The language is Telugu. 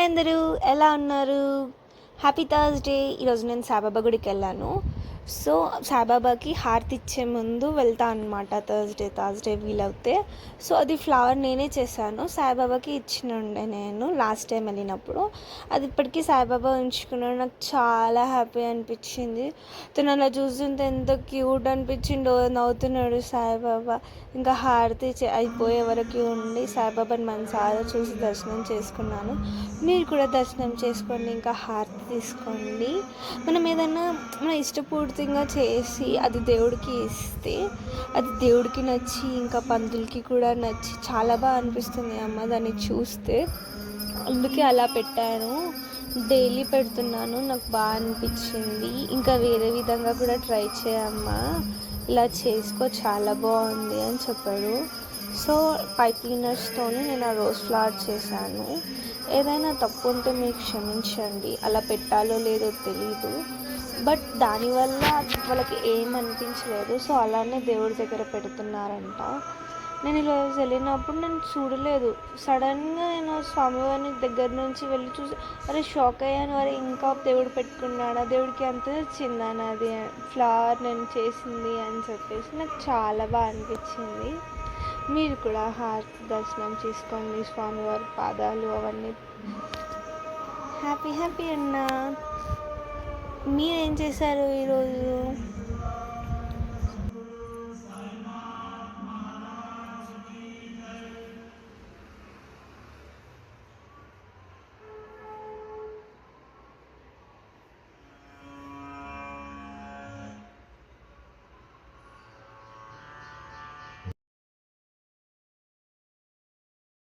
హాయ్ అందరూ, ఎలా ఉన్నారు? Happy Thursday. ఈరోజు నేను సాయిబాబా గుడికి వెళ్ళాను. సో సాయిబాబాకి హారతి ఇచ్చే ముందు వెళ్తా అనమాట థర్స్డే వీలవుతే. సో అది ఫ్లవర్ నేనే చేశాను, సాయిబాబాకి ఇచ్చినుండే నేను లాస్ట్ టైం వెళ్ళినప్పుడు. అది ఇప్పటికీ సాయిబాబా ఉంచుకున్నాడు. నాకు చాలా హ్యాపీ అనిపించింది. తను అలా చూస్తుంటే ఎంత క్యూట్ అనిపించిండో, నవ్వుతున్నాడు సాయిబాబా. ఇంకా హారతి అయిపోయే వరకు ఉండి సాయిబాబాని మనసారా చూసి దర్శనం చేసుకున్నాను. మీరు కూడా దర్శనం చేసుకోండి, ఇంకా హారతి తీసుకోండి. మనం ఏదైనా మన ఇష్టపూర్తిగా చేసి అది దేవుడికి ఇస్తే అది దేవుడికి నచ్చి ఇంకా పంతులకి కూడా నచ్చి చాలా బాగా అనిపిస్తుంది అమ్మ దాన్ని చూస్తే. అందుకే అలా పెట్టాను, డైలీ పెడుతున్నాను. నాకు బాగా అనిపించింది. ఇంకా వేరే విధంగా కూడా ట్రై చేయమ్మా, ఇలా చేసుకో, చాలా బాగుంది అని చెప్పాడు. సో పైప్ క్లీనర్స్తో నేను ఆ రోజ్ ఫ్లవర్ చేశాను. ఏదైనా తప్పు ఉంటే మీకు క్షమించండి, అలా పెట్టాలో లేదో తెలీదు. బట్ దానివల్ల వాళ్ళకి ఏమనిపించలేదు. సో అలానే దేవుడి దగ్గర పెడుతున్నారంట. నేను ఈరోజు వెళ్ళినప్పుడు నేను చూడలేదు. సడన్గా నేను స్వామివారిని దగ్గర నుంచి వెళ్ళి చూసి అరే షాక్ అయ్యాను. అరే ఇంకా దేవుడు పెట్టుకున్నాడా, దేవుడికి అంత వచ్చిందని అది ఫ్లవర్ నేను చేసింది అని చెప్పేసి నాకు చాలా బాగా అనిపించింది. మీరు కూడా హారతి దర్శనం చేసుకోండి, స్వామివారి పాదాలు అవన్నీ. హ్యాపీ అన్నా. మీరేం చేశారు ఈరోజు?